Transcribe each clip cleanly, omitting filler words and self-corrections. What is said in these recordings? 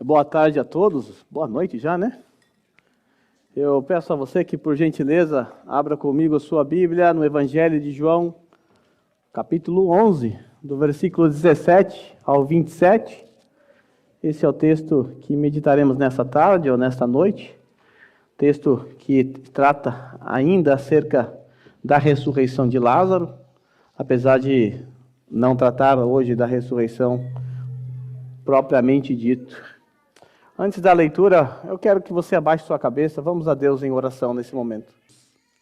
Boa tarde a todos. Boa noite já, né? Eu peço a você que, por gentileza, abra comigo a sua Bíblia no Evangelho de João, capítulo 11, do versículo 17 ao 27. Esse é o texto que meditaremos nessa tarde ou nesta noite. Texto que trata ainda acerca da ressurreição de Lázaro, apesar de não tratar hoje da ressurreição propriamente dito. Antes da leitura, eu quero que você abaixe sua cabeça. Vamos a Deus em oração nesse momento.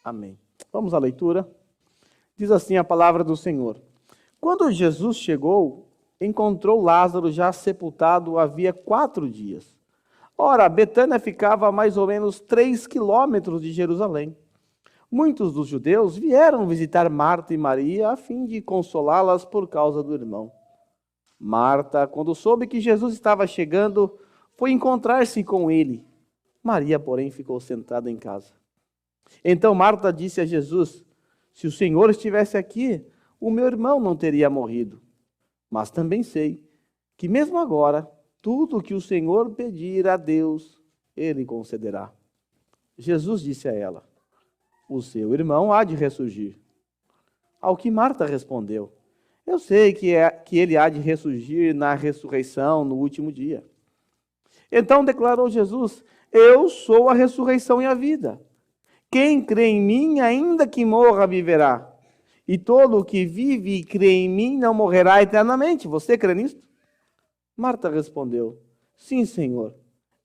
Amém. Vamos à leitura. Diz assim a palavra do Senhor. Quando Jesus chegou, encontrou Lázaro já sepultado havia 4 dias. Ora, Betânia ficava a mais ou menos 3 quilômetros de Jerusalém. Muitos dos judeus vieram visitar Marta e Maria a fim de consolá-las por causa do irmão. Marta, quando soube que Jesus estava chegando, foi encontrar-se com ele. Maria, porém, ficou sentada em casa. Então Marta disse a Jesus: se o Senhor estivesse aqui, o meu irmão não teria morrido. Mas também sei que mesmo agora, tudo o que o Senhor pedir a Deus, Ele concederá. Jesus disse a ela: o seu irmão há de ressurgir. Ao que Marta respondeu: eu sei que ele há de ressurgir na ressurreição no último dia. Então declarou Jesus: eu sou a ressurreição e a vida. Quem crê em mim, ainda que morra, viverá. E todo o que vive e crê em mim não morrerá eternamente. Você crê nisto? Marta respondeu: sim, Senhor.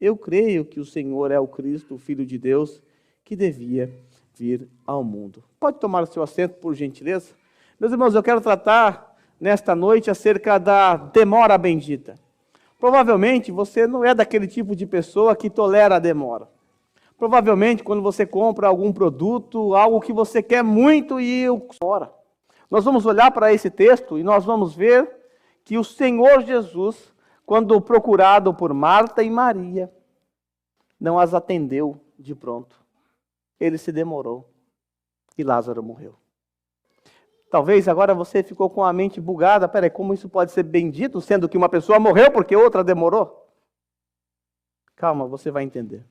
Eu creio que o Senhor é o Cristo, o Filho de Deus, que devia vir ao mundo. Pode tomar o seu assento, por gentileza? Meus irmãos, eu quero tratar nesta noite acerca da demora bendita. Provavelmente você não é daquele tipo de pessoa que tolera a demora. Provavelmente quando você compra algum produto, algo que você quer muito e demora. Nós vamos olhar para esse texto e nós vamos ver que o Senhor Jesus, quando procurado por Marta e Maria, não as atendeu de pronto. Ele se demorou e Lázaro morreu. Talvez agora você ficou com a mente bugada. Peraí, como isso pode ser bendito, sendo que uma pessoa morreu porque outra demorou? Calma, você vai entender.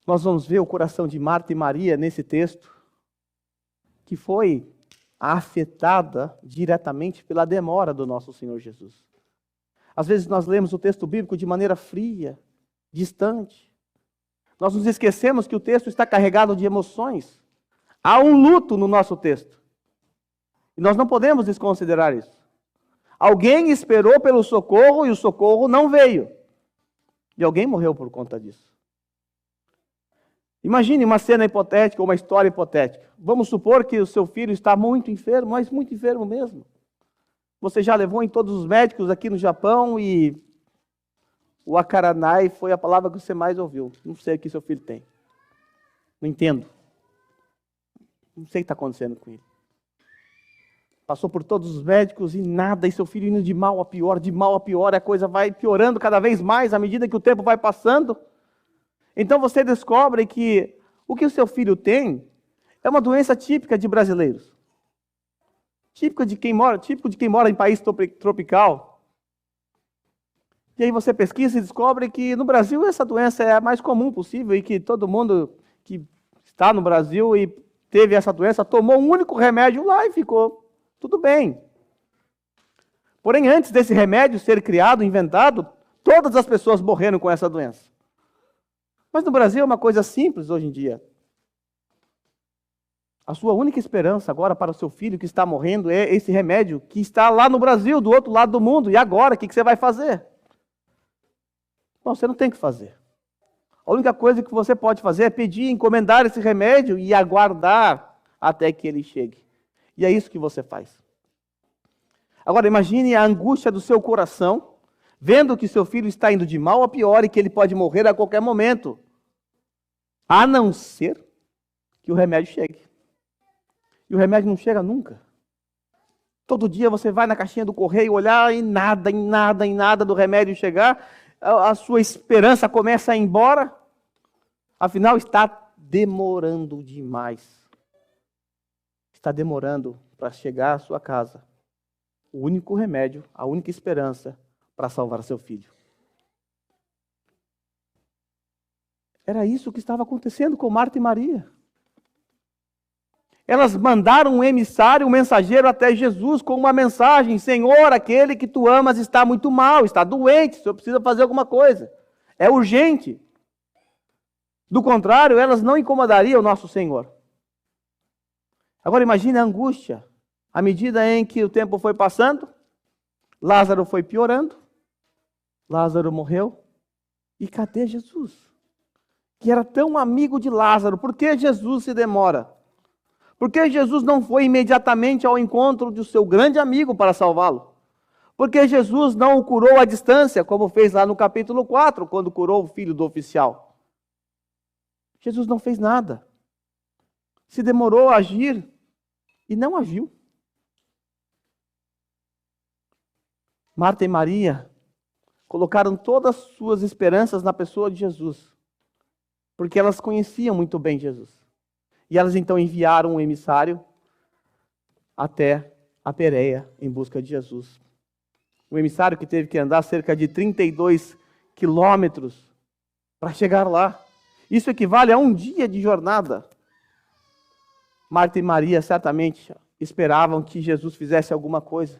Nós vamos ver o coração de Marta e Maria nesse texto, que foi afetada diretamente pela demora do nosso Senhor Jesus. Às vezes nós lemos o texto bíblico de maneira fria, distante. Nós nos esquecemos que o texto está carregado de emoções. Há um luto no nosso texto. E nós não podemos desconsiderar isso. Alguém esperou pelo socorro e o socorro não veio. E alguém morreu por conta disso. Imagine uma cena hipotética, uma história hipotética. Vamos supor que o seu filho está muito enfermo, mas muito enfermo mesmo. Você já levou em todos os médicos aqui no Japão e o akaranai foi a palavra que você mais ouviu. Não sei o que seu filho tem. Não entendo. Não sei o que está acontecendo com ele. Passou por todos os médicos e nada, e seu filho indo de mal a pior, a coisa vai piorando cada vez mais à medida que o tempo vai passando. Então você descobre que o que o seu filho tem é uma doença típica de brasileiros. Típico de quem mora em país tropical. E aí você pesquisa e descobre que no Brasil essa doença é a mais comum possível e que todo mundo que está no Brasil e teve essa doença, tomou um único remédio lá e ficou tudo bem. Porém, antes desse remédio ser criado, inventado, todas as pessoas morreram com essa doença. Mas no Brasil é uma coisa simples hoje em dia. A sua única esperança agora para o seu filho que está morrendo é esse remédio que está lá no Brasil, do outro lado do mundo. E agora, o que você vai fazer? Bom, você não tem o que fazer. A única coisa que você pode fazer é pedir, encomendar esse remédio e aguardar até que ele chegue. E é isso que você faz. Agora, imagine a angústia do seu coração, vendo que seu filho está indo de mal a pior e que ele pode morrer a qualquer momento, a não ser que o remédio chegue. E o remédio não chega nunca. Todo dia você vai na caixinha do correio olhar e nada do remédio chegar. A sua esperança começa a ir embora, afinal está demorando demais. Está demorando para chegar à sua casa. O único remédio, a única esperança para salvar seu filho. Era isso que estava acontecendo com Marta e Maria. Elas mandaram um emissário, um mensageiro até Jesus com uma mensagem: Senhor, aquele que tu amas está muito mal, está doente, o Senhor precisa fazer alguma coisa. É urgente. Do contrário, elas não incomodariam o nosso Senhor. Agora imagine a angústia. À medida em que o tempo foi passando, Lázaro foi piorando, Lázaro morreu. E cadê Jesus? Que era tão amigo de Lázaro. Por que Jesus se demora? Por que Jesus não foi imediatamente ao encontro do seu grande amigo para salvá-lo? Por que Jesus não o curou à distância, como fez lá no capítulo 4, quando curou o filho do oficial? Jesus não fez nada. Se demorou a agir e não agiu. Marta e Maria colocaram todas as suas esperanças na pessoa de Jesus, porque elas conheciam muito bem Jesus. E elas então enviaram um emissário até a Pérea em busca de Jesus. Um emissário que teve que andar cerca de 32 quilômetros para chegar lá. Isso equivale a um dia de jornada. Marta e Maria certamente esperavam que Jesus fizesse alguma coisa.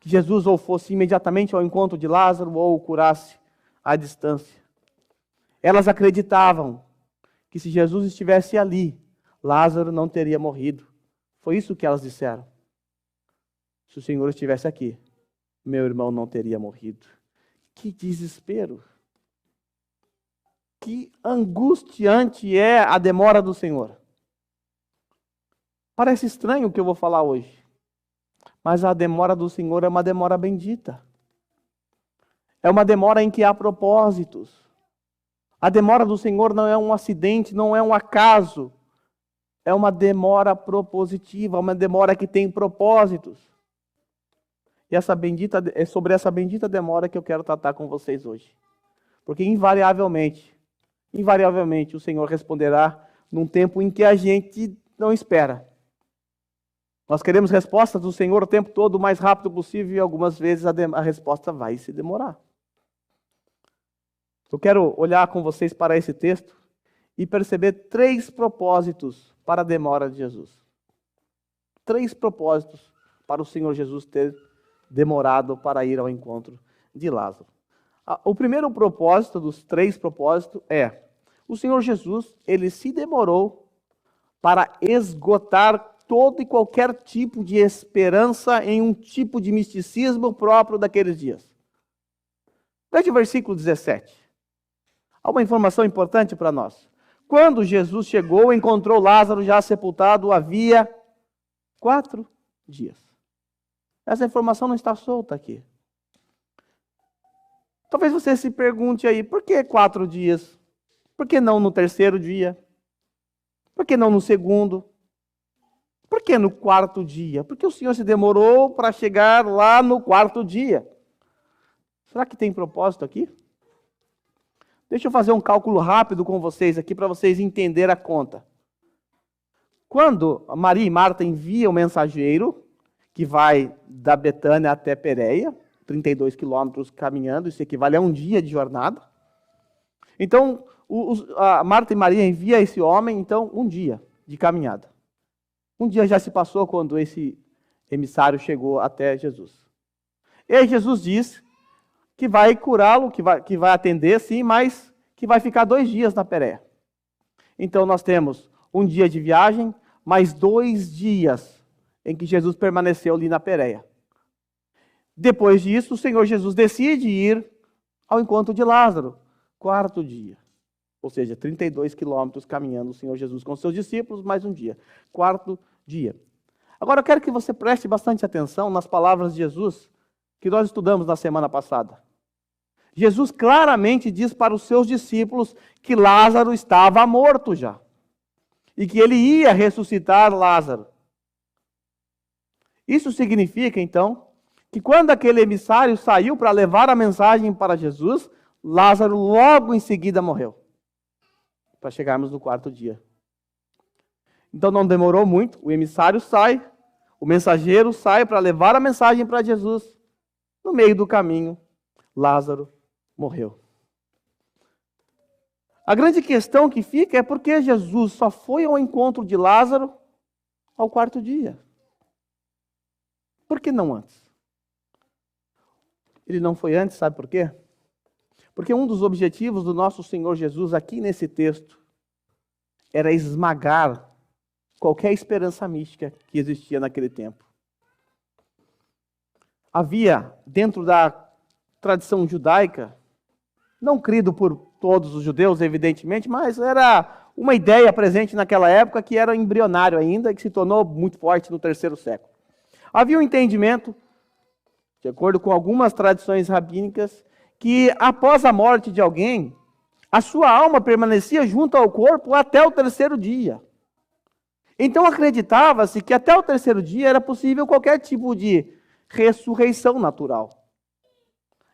Que Jesus ou fosse imediatamente ao encontro de Lázaro ou o curasse à distância. Elas acreditavam que se Jesus estivesse ali, Lázaro não teria morrido. Foi isso que elas disseram. Se o Senhor estivesse aqui, meu irmão não teria morrido. Que desespero! Que angustiante é a demora do Senhor. Parece estranho o que eu vou falar hoje, mas a demora do Senhor é uma demora bendita. É uma demora em que há propósitos. A demora do Senhor não é um acidente, não é um acaso. É uma demora propositiva, uma demora que tem propósitos. E é sobre essa bendita demora que eu quero tratar com vocês hoje. Porque invariavelmente o Senhor responderá num tempo em que a gente não espera. Nós queremos respostas do Senhor o tempo todo, o mais rápido possível, e algumas vezes a resposta vai se demorar. Eu quero olhar com vocês para esse texto e perceber 3 propósitos para a demora de Jesus. 3 propósitos para o Senhor Jesus ter demorado para ir ao encontro de Lázaro. O primeiro propósito dos 3 propósitos é: o Senhor Jesus, ele se demorou para esgotar todo e qualquer tipo de esperança em um tipo de misticismo próprio daqueles dias. Veja o versículo 17. Há uma informação importante para nós. Quando Jesus chegou, encontrou Lázaro já sepultado havia 4 dias. Essa informação não está solta aqui. Talvez você se pergunte aí, por que 4 dias? Por que não no 3º dia? Por que não no 2º? Por que no 4º dia? Porque o Senhor se demorou para chegar lá no 4º dia. Será que tem propósito aqui? Deixa eu fazer um cálculo rápido com vocês aqui para vocês entenderem a conta. Quando Maria e Marta enviam o mensageiro, que vai da Betânia até Pérea, 32 quilômetros caminhando, isso equivale a um dia de jornada. Então, a Marta e Maria enviam esse homem, então, um dia de caminhada. Um dia já se passou quando esse emissário chegou até Jesus. E aí Jesus diz que vai curá-lo, que vai atender, sim, mas que vai ficar 2 dias na Pérea. Então nós temos um dia de viagem, mais 2 dias em que Jesus permaneceu ali na Pérea. Depois disso, o Senhor Jesus decide ir ao encontro de Lázaro, 4º dia. Ou seja, 32 quilômetros caminhando o Senhor Jesus com seus discípulos, mais um dia. 4º dia. Agora eu quero que você preste bastante atenção nas palavras de Jesus, que nós estudamos na semana passada. Jesus claramente diz para os seus discípulos que Lázaro estava morto já. E que ele ia ressuscitar Lázaro. Isso significa, então, que quando aquele emissário saiu para levar a mensagem para Jesus, Lázaro logo em seguida morreu. Para chegarmos no 4º dia. Então não demorou muito, o emissário sai, o mensageiro sai para levar a mensagem para Jesus. no meio do caminho, Lázaro morreu. A grande questão que fica é porque Jesus só foi ao encontro de Lázaro ao quarto dia. Por que não antes? Ele não foi antes, sabe por quê? Porque um dos objetivos do nosso Senhor Jesus aqui nesse texto era esmagar qualquer esperança mística que existia naquele tempo. Havia, dentro da tradição judaica, não crido por todos os judeus, evidentemente, mas era uma ideia presente naquela época que era embrionário ainda e que se tornou muito forte no terceiro século. Havia um entendimento, de acordo com algumas tradições rabínicas, que após a morte de alguém, a sua alma permanecia junto ao corpo até o terceiro dia. Então acreditava-se que até o terceiro dia era possível qualquer tipo de ressurreição natural.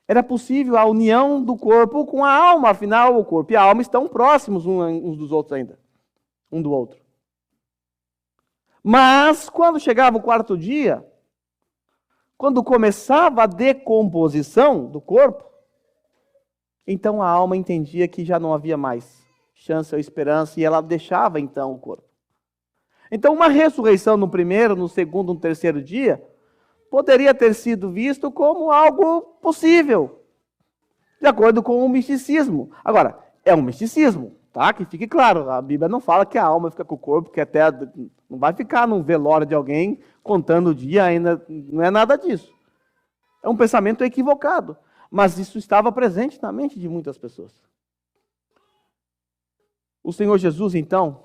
Era possível a união do corpo com a alma, afinal o corpo e a alma estão próximos uns dos outros ainda, um do outro. Mas quando chegava o quarto dia, quando começava a decomposição do corpo, então a alma entendia que já não havia mais chance ou esperança e ela deixava então o corpo. Então uma ressurreição no primeiro, no segundo, no terceiro dia, poderia ter sido visto como algo possível, de acordo com o misticismo. Agora, é um misticismo, tá? Que fique claro, a Bíblia não fala que a alma fica com o corpo, que até não vai ficar num velório de alguém contando o dia, ainda não é nada disso. É um pensamento equivocado, mas isso estava presente na mente de muitas pessoas. O Senhor Jesus, então,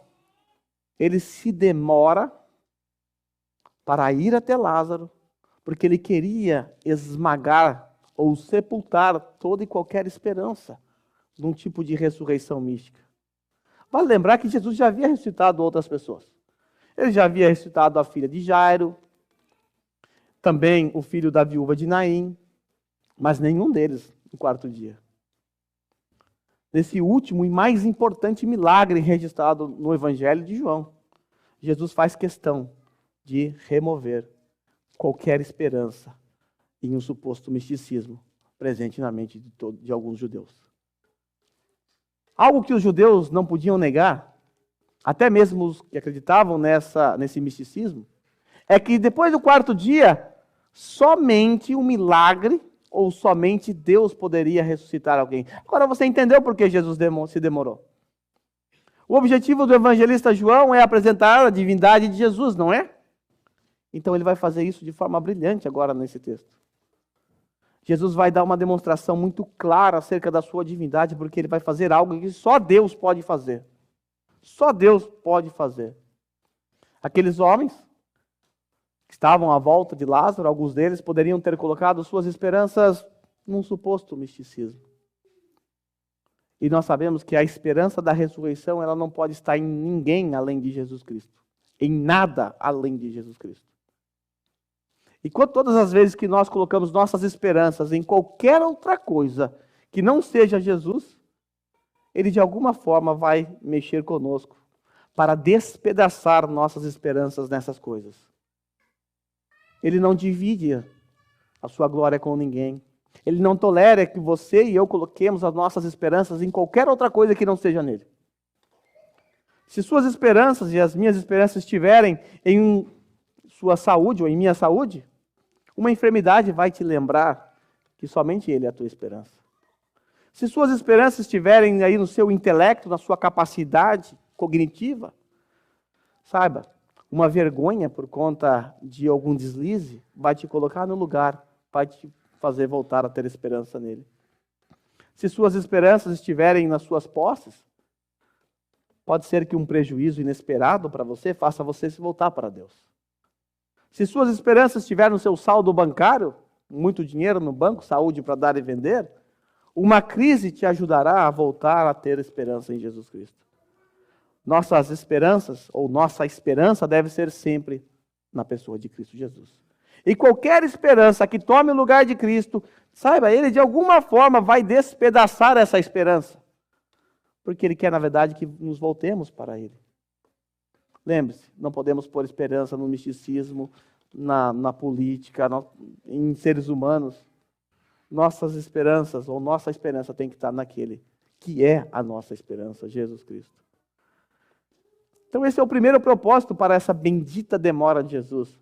ele se demora para ir até Lázaro, porque ele queria esmagar ou sepultar toda e qualquer esperança de um tipo de ressurreição mística. Vale lembrar que Jesus já havia ressuscitado outras pessoas. Ele já havia ressuscitado a filha de Jairo, também o filho da viúva de Naim, mas nenhum deles no quarto dia. Nesse último e mais importante milagre registrado no Evangelho de João, Jesus faz questão de remover qualquer esperança em um suposto misticismo presente na mente de alguns judeus. Algo que os judeus não podiam negar, até mesmo os que acreditavam nesse misticismo, é que depois do quarto dia, somente um milagre ou somente Deus poderia ressuscitar alguém. Agora você entendeu por que Jesus se demorou. O objetivo do evangelista João é apresentar a divindade de Jesus, não é? Então ele vai fazer isso de forma brilhante agora nesse texto. Jesus vai dar uma demonstração muito clara acerca da sua divindade, porque ele vai fazer algo que só Deus pode fazer. Só Deus pode fazer. Aqueles homens que estavam à volta de Lázaro, alguns deles poderiam ter colocado suas esperanças num suposto misticismo. E nós sabemos que a esperança da ressurreição, ela não pode estar em ninguém além de Jesus Cristo. Em nada além de Jesus Cristo. E todas as vezes que nós colocamos nossas esperanças em qualquer outra coisa que não seja Jesus, ele de alguma forma vai mexer conosco para despedaçar nossas esperanças nessas coisas. Ele não divide a sua glória com ninguém. Ele não tolera que você e eu coloquemos as nossas esperanças em qualquer outra coisa que não seja nele. Se suas esperanças e as minhas esperanças estiverem em sua saúde ou em minha saúde, uma enfermidade vai te lembrar que somente Ele é a tua esperança. Se suas esperanças estiverem aí no seu intelecto, na sua capacidade cognitiva, saiba, uma vergonha por conta de algum deslize vai te colocar no lugar, vai te fazer voltar a ter esperança nele. Se suas esperanças estiverem nas suas posses, pode ser que um prejuízo inesperado para você faça você se voltar para Deus. Se suas esperanças estiverem no seu saldo bancário, muito dinheiro no banco, saúde para dar e vender, uma crise te ajudará a voltar a ter esperança em Jesus Cristo. Nossas esperanças, ou nossa esperança deve ser sempre na pessoa de Cristo Jesus. E qualquer esperança que tome o lugar de Cristo, saiba, Ele de alguma forma vai despedaçar essa esperança. Porque Ele quer, na verdade, que nos voltemos para Ele. Lembre-se, não podemos pôr esperança no misticismo, na política, em seres humanos. nossas esperanças, ou nossa esperança tem que estar naquele que é a nossa esperança, Jesus Cristo. Então esse é o primeiro propósito para essa bendita demora de Jesus.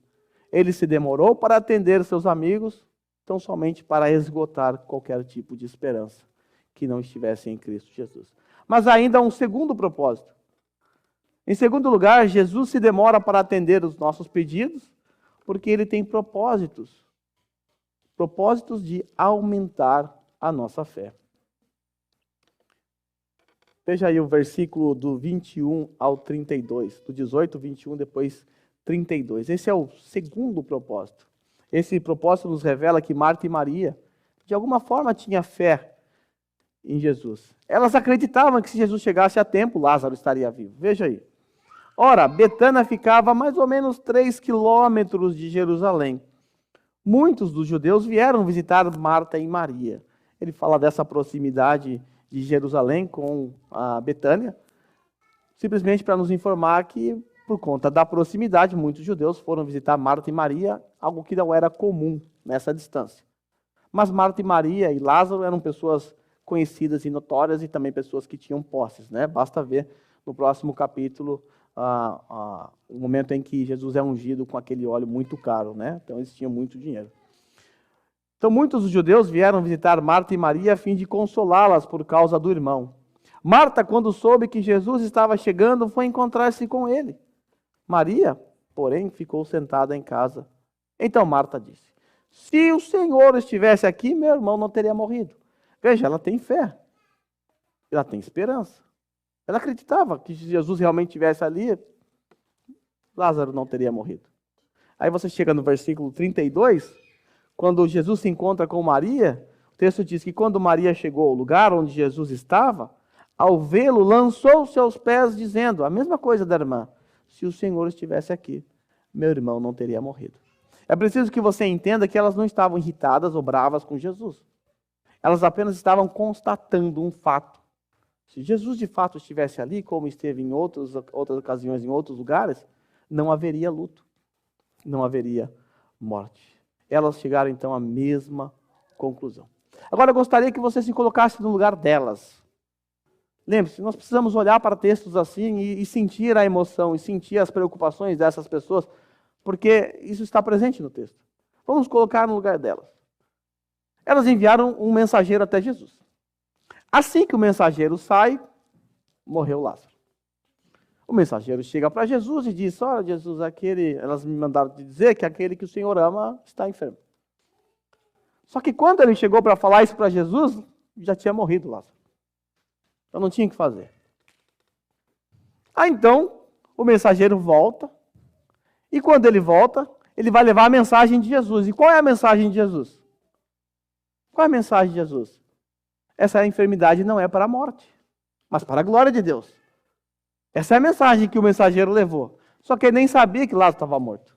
Ele se demorou para atender seus amigos, tão somente para esgotar qualquer tipo de esperança que não estivesse em Cristo Jesus. Mas ainda há um segundo propósito. Em segundo lugar, Jesus se demora para atender os nossos pedidos, porque ele tem propósitos de aumentar a nossa fé. Veja aí o versículo do 21 ao 32, do 18, 21, depois 32. Esse é o segundo propósito. Esse propósito nos revela que Marta e Maria, de alguma forma, tinham fé em Jesus. Elas acreditavam que se Jesus chegasse a tempo, Lázaro estaria vivo. Veja aí. Ora, Betânia ficava a mais ou menos 3 quilômetros de Jerusalém. Muitos dos judeus vieram visitar Marta e Maria. Ele fala dessa proximidade de Jerusalém com a Betânia, simplesmente para nos informar que, por conta da proximidade, muitos judeus foram visitar Marta e Maria, algo que não era comum nessa distância. Mas Marta e Maria e Lázaro eram pessoas conhecidas e notórias e também pessoas que tinham posses, né? Basta ver no próximo capítulo o momento em que Jesus é ungido com aquele óleo muito caro, né? Então eles tinham muito dinheiro. Então muitos dos judeus vieram visitar Marta e Maria a fim de consolá-las por causa do irmão. Marta, quando soube que Jesus estava chegando, foi encontrar-se com ele. Maria, porém, ficou sentada em casa. Então Marta disse: se o Senhor estivesse aqui, meu irmão não teria morrido. Veja, ela tem fé. Ela tem esperança. Ela acreditava que se Jesus realmente estivesse ali, Lázaro não teria morrido. Aí você chega no versículo 32, quando Jesus se encontra com Maria, o texto diz que quando Maria chegou ao lugar onde Jesus estava, ao vê-lo, lançou seus pés, dizendo a mesma coisa da irmã: se o Senhor estivesse aqui, meu irmão não teria morrido. É preciso que você entenda que elas não estavam irritadas ou bravas com Jesus. Elas apenas estavam constatando um fato. Se Jesus de fato estivesse ali, como esteve em outras ocasiões, em outros lugares, não haveria luto, não haveria morte. Elas chegaram então à mesma conclusão. Agora eu gostaria que você se colocasse no lugar delas. Lembre-se, nós precisamos olhar para textos assim e sentir a emoção, e sentir as preocupações dessas pessoas, porque isso está presente no texto. Vamos colocar no lugar delas. Elas enviaram um mensageiro até Jesus. Assim que o mensageiro sai, morreu Lázaro. O mensageiro chega para Jesus e diz: olha, Jesus, elas me mandaram dizer que aquele que o Senhor ama está enfermo. Só que quando ele chegou para falar isso para Jesus, já tinha morrido Lázaro. Então não tinha o que fazer. Então, o mensageiro volta, e quando ele volta, ele vai levar a mensagem de Jesus. E qual é a mensagem de Jesus? Qual é a mensagem de Jesus? Essa enfermidade não é para a morte, mas para a glória de Deus. Essa é a mensagem que o mensageiro levou. Só que ele nem sabia que Lázaro estava morto.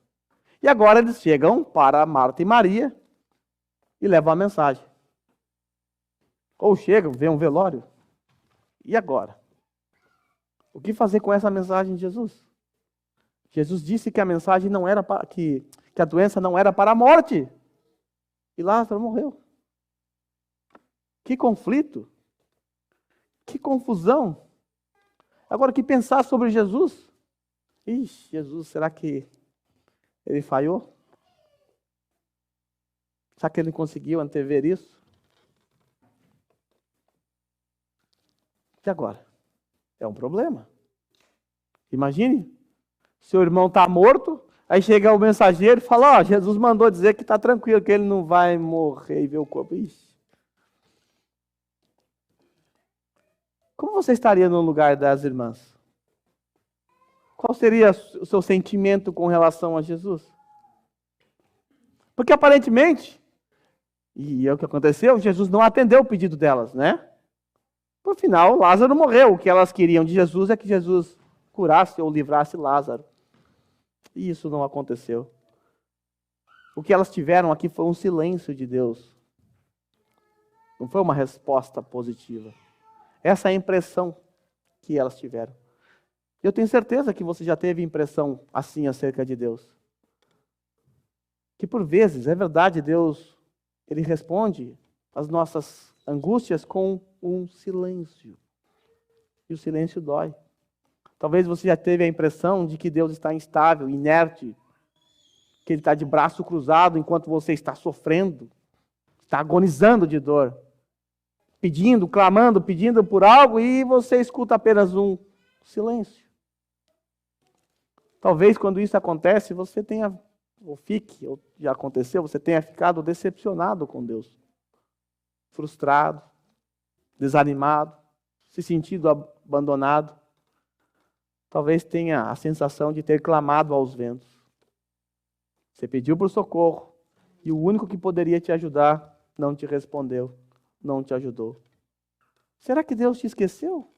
E agora eles chegam para Marta e Maria e levam a mensagem. Ou chegam, vê um velório. E agora? O que fazer com essa mensagem de Jesus? Jesus disse que a mensagem não era para que a doença não era para a morte. E Lázaro morreu. Que conflito. Que confusão. Agora, o que pensar sobre Jesus? Ixi, Jesus, será que ele falhou? Será que ele conseguiu antever isso? E agora? É um problema. Imagine, seu irmão está morto, aí chega o mensageiro e fala: ó, Jesus mandou dizer que está tranquilo, que ele não vai morrer e ver o corpo. Ixi. Como você estaria no lugar das irmãs? Qual seria o seu sentimento com relação a Jesus? Porque aparentemente, e é o que aconteceu, Jesus não atendeu o pedido delas, né? Por final, Lázaro morreu. O que elas queriam de Jesus é que Jesus curasse ou livrasse Lázaro. E isso não aconteceu. O que elas tiveram aqui foi um silêncio de Deus. Não foi uma resposta positiva. Essa é a impressão que elas tiveram. Eu tenho certeza que você já teve impressão assim acerca de Deus. Que por vezes, é verdade, Deus, ele responde as nossas angústias com um silêncio. E o silêncio dói. Talvez você já teve a impressão de que Deus está instável, inerte, que Ele está de braço cruzado enquanto você está sofrendo, está agonizando de dor, pedindo, clamando, pedindo por algo e você escuta apenas um silêncio. Talvez quando isso acontece, você tenha, ou fique, ou já aconteceu, você tenha ficado decepcionado com Deus, frustrado, desanimado, se sentido abandonado. Talvez tenha a sensação de ter clamado aos ventos. Você pediu por socorro e o único que poderia te ajudar não te respondeu, não te ajudou. Será que Deus te esqueceu?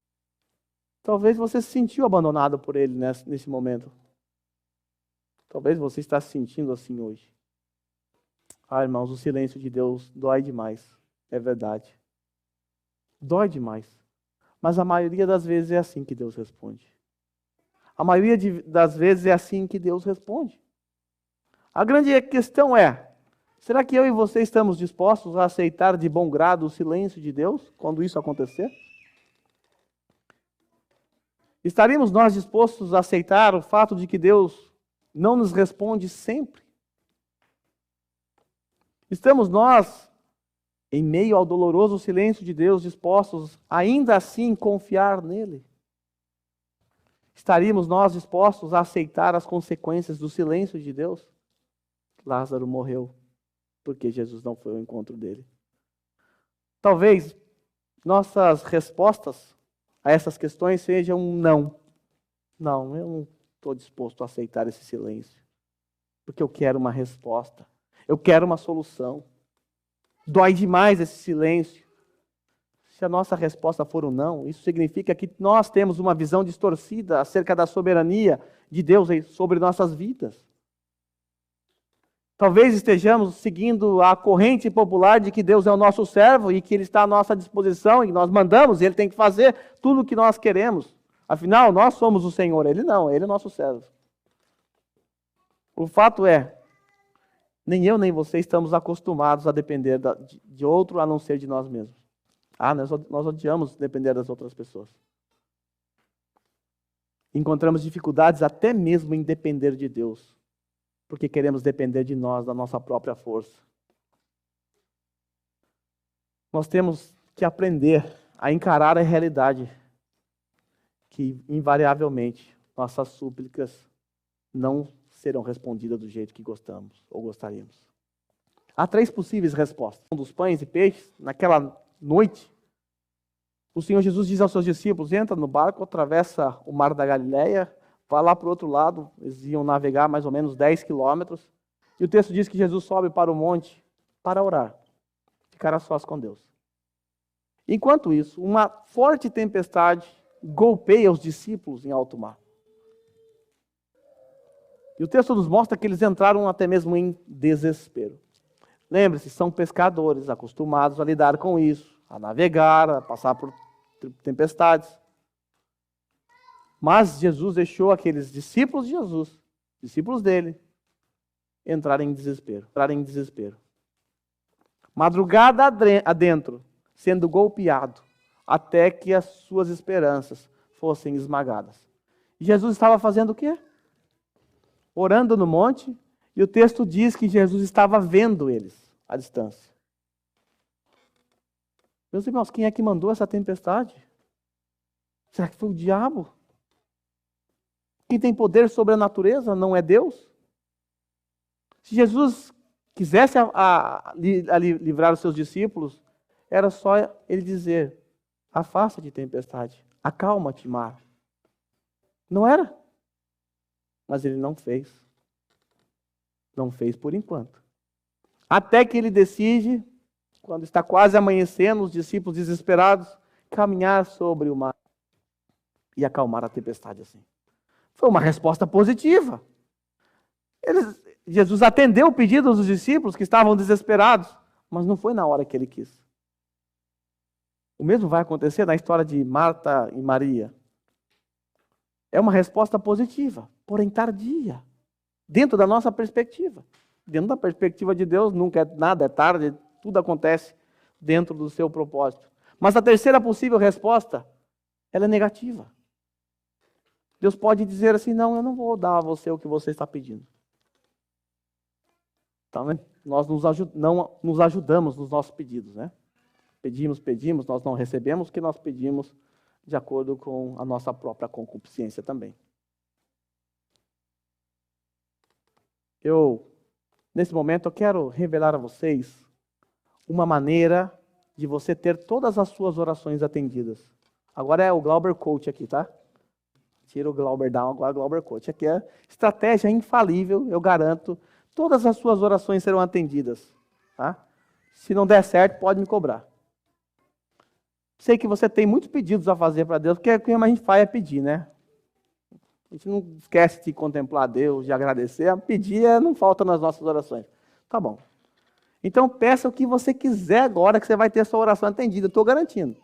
Talvez você se sentiu abandonado por Ele nesse momento. Talvez você está se sentindo assim hoje. Ah, irmãos, o silêncio de Deus dói demais. É verdade. Dói demais. Mas a maioria das vezes é assim que Deus responde. A maioria das vezes é assim que Deus responde. A grande questão é, será que eu e você estamos dispostos a aceitar de bom grado o silêncio de Deus quando isso acontecer? Estaríamos nós dispostos a aceitar o fato de que Deus não nos responde sempre? Estamos nós, em meio ao doloroso silêncio de Deus, dispostos ainda assim confiar nele? Estaríamos nós dispostos a aceitar as consequências do silêncio de Deus? Lázaro morreu porque Jesus não foi ao encontro dele. Talvez nossas respostas a essas questões sejam um não. Não, eu não estou disposto a aceitar esse silêncio, porque eu quero uma resposta. Eu quero uma solução. Dói demais esse silêncio. Se a nossa resposta for um não, isso significa que nós temos uma visão distorcida acerca da soberania de Deus sobre nossas vidas. Talvez estejamos seguindo a corrente popular de que Deus é o nosso servo e que Ele está à nossa disposição e nós mandamos e Ele tem que fazer tudo o que nós queremos. Afinal, nós somos o Senhor, Ele não, Ele é o nosso servo. O fato é, nem eu nem você estamos acostumados a depender de outro a não ser de nós mesmos. Nós odiamos depender das outras pessoas. Encontramos dificuldades até mesmo em depender de Deus, porque queremos depender de nós, da nossa própria força. Nós temos que aprender a encarar a realidade que, invariavelmente, nossas súplicas não serão respondidas do jeito que gostamos ou gostaríamos. Há 3 possíveis respostas. Um dos pães e peixes, naquela noite, o Senhor Jesus diz aos seus discípulos, entra no barco, atravessa o mar da Galileia, vai lá para o outro lado, eles iam navegar mais ou menos 10 quilômetros, e o texto diz que Jesus sobe para o monte para orar, ficar a sós com Deus. Enquanto isso, uma forte tempestade golpeia os discípulos em alto mar. E o texto nos mostra que eles entraram até mesmo em desespero. Lembre-se, são pescadores, acostumados a lidar com isso, a navegar, a passar por tempestades. Mas Jesus deixou aqueles discípulos de Jesus, discípulos dele, entrarem em desespero. Madrugada adentro, sendo golpeado, até que as suas esperanças fossem esmagadas. E Jesus estava fazendo o quê? Orando no monte, e o texto diz que Jesus estava vendo eles à distância. Meus irmãos, quem é que mandou essa tempestade? Será que foi o diabo? Quem tem poder sobre a natureza não é Deus? Se Jesus quisesse livrar os seus discípulos, era só ele dizer, afasta-te tempestade, acalma-te mar. Não era? Mas ele não fez. Não fez por enquanto. Até que ele decide, quando está quase amanhecendo, os discípulos desesperados, caminhar sobre o mar e acalmar a tempestade assim. Foi uma resposta positiva. Jesus atendeu o pedido dos discípulos que estavam desesperados, mas não foi na hora que ele quis. O mesmo vai acontecer na história de Marta e Maria. É uma resposta positiva, porém tardia, dentro da nossa perspectiva. Dentro da perspectiva de Deus, nunca nada é tarde, tudo acontece dentro do seu propósito. Mas a terceira possível resposta, ela é negativa. Deus pode dizer assim, não, eu não vou dar a você o que você está pedindo. Tá vendo? Nós não nos ajudamos nos nossos pedidos, né? Pedimos, nós não recebemos o que nós pedimos de acordo com a nossa própria concupiscência também. Nesse momento, eu quero revelar a vocês uma maneira de você ter todas as suas orações atendidas. Agora é o Glauber Coach aqui, tá? Tira o Glauber down, agora é o Glauber Coach. Aqui é estratégia infalível, eu garanto. Todas as suas orações serão atendidas, tá? Se não der certo, pode me cobrar. Sei que você tem muitos pedidos a fazer para Deus, porque o que a gente faz é pedir, né? A gente não esquece de contemplar Deus, de agradecer. Pedir não falta nas nossas orações. Tá bom. Então peça o que você quiser agora, que você vai ter a sua oração atendida. Eu estou garantindo.